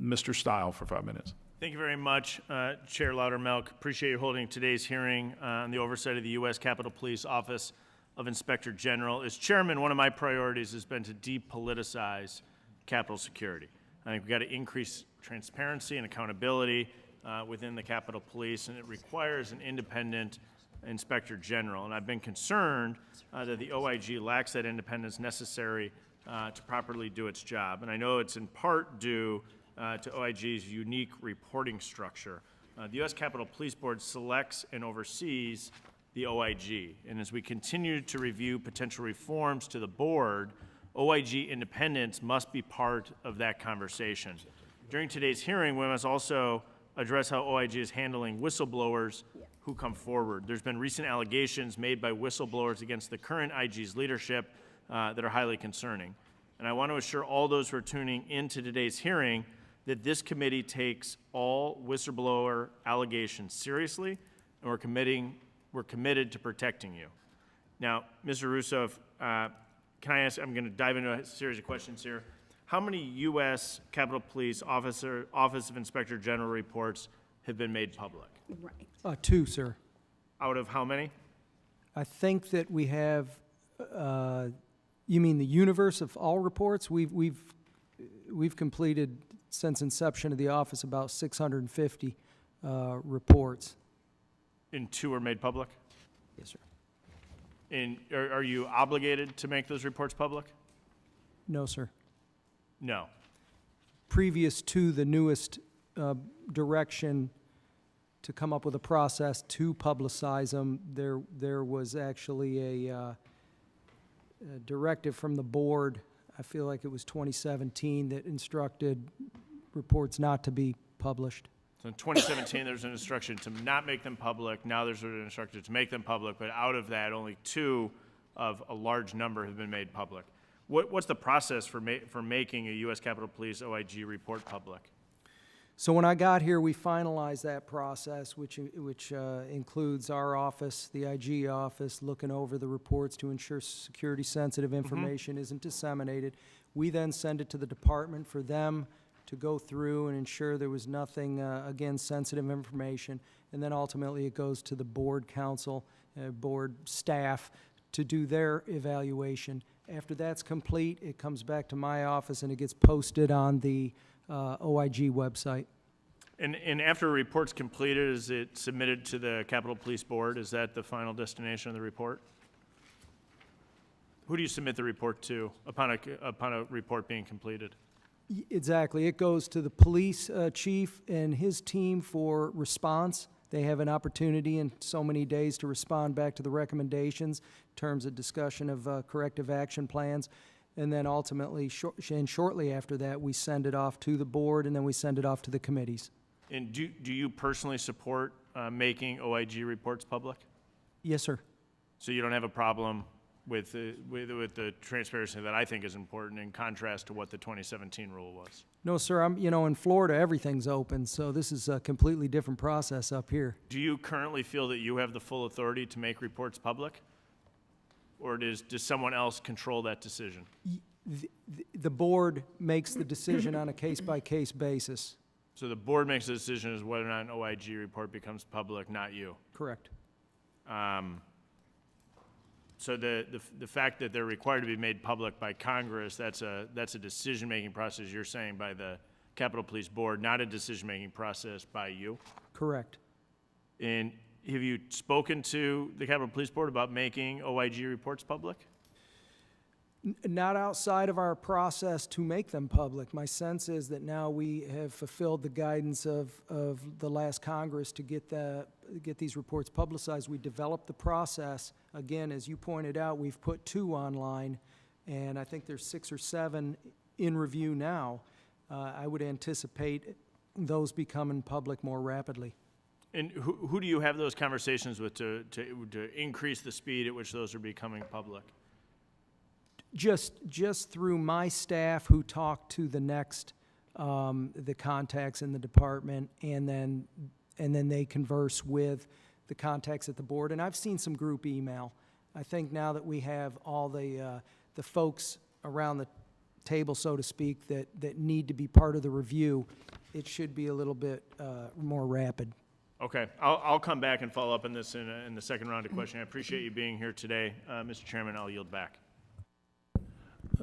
Mr. Steil for 5 minutes. Thank you very much, Chair Loudermilk. Appreciate you holding today's hearing on the oversight of the U.S. Capitol Police Office of Inspector General. As chairman, one of my priorities has been to depoliticize Capitol security. I think we've got to increase transparency and accountability within the Capitol Police, and it requires an independent Inspector General. And I've been concerned that the OIG lacks that independence necessary to properly do its job. And I know it's in part due to OIG's unique reporting structure. The U.S. Capitol Police Board selects and oversees the OIG. And as we continue to review potential reforms to the board, OIG independence must be part of that conversation. During today's hearing, we must also address how OIG is handling whistleblowers who come forward. There's been recent allegations made by whistleblowers against the current IG's leadership that are highly concerning. And I want to assure all those who are tuning into today's hearing that this committee takes all whistleblower allegations seriously, and we're committed to protecting you. Now, Mr. Russo, can I ask, I'm going to dive into a series of questions here. How many U.S. Capitol Police Office of Inspector General reports have been made public? Right. 2, sir. Out of how many? I think that we have, you mean the universe of all reports? We've completed, since inception of the office, about 650 reports. And 2 are made public? Yes, sir. And are you obligated to make those reports public? No, sir. No. Previous to the newest direction to come up with a process to publicize them, there was actually a directive from the board, I feel like it was 2017, that instructed reports not to be published. So in 2017, there's an instruction to not make them public. Now there's an instruction to make them public, but out of that, only 2 of a large number have been made public. What's the process for making a U.S. Capitol Police OIG report public? So when I got here, we finalized that process, which includes our office, the IG office, looking over the reports to ensure security-sensitive information isn't disseminated. We then send it to the department for them to go through and ensure there was nothing, again, sensitive information. And then ultimately it goes to the board council, board staff to do their evaluation. After that's complete, it comes back to my office and it gets posted on the OIG website. And after a report's completed, is it submitted to the Capitol Police Board? Is that the final destination of the report? Who do you submit the report to upon a report being completed? Exactly. It goes to the police chief and his team for response. They have an opportunity in so many days to respond back to the recommendations in terms of discussion of corrective action plans. And then ultimately, shortly after that, we send it off to the board, and then we send it off to the committees. And do you personally support making OIG reports public? Yes, sir. So you don't have a problem with the transparency that I think is important in contrast to what the 2017 rule was? No, sir. In Florida, everything's open, so this is a completely different process up here. Do you currently feel that you have the full authority to make reports public? Or does someone else control that decision? The board makes the decision on a case-by-case basis. So the board makes the decision as whether or not an OIG report becomes public, not you? Correct. So the fact that they're required to be made public by Congress, that's a decision-making process, you're saying, by the Capitol Police Board, not a decision-making process by you? Correct. And have you spoken to the Capitol Police Board about making OIG reports public? Not outside of our process to make them public. My sense is that now we have fulfilled the guidance of the last Congress to get these reports publicized. We developed the process. Again, as you pointed out, we've put 2 online, and I think there's 6 or 7 in review now. I would anticipate those becoming public more rapidly. And who do you have those conversations with to increase the speed at which those are becoming public? Just through my staff who talk to the next, the contacts in the department, and then they converse with the contacts at the board. And I've seen some group email. I think now that we have all the folks around table, so to speak, that need to be part of the review, it should be a little bit more rapid. Okay, I'll come back and follow up on this in the second round of questioning. I appreciate you being here today. Mr. Chairman, I'll yield back.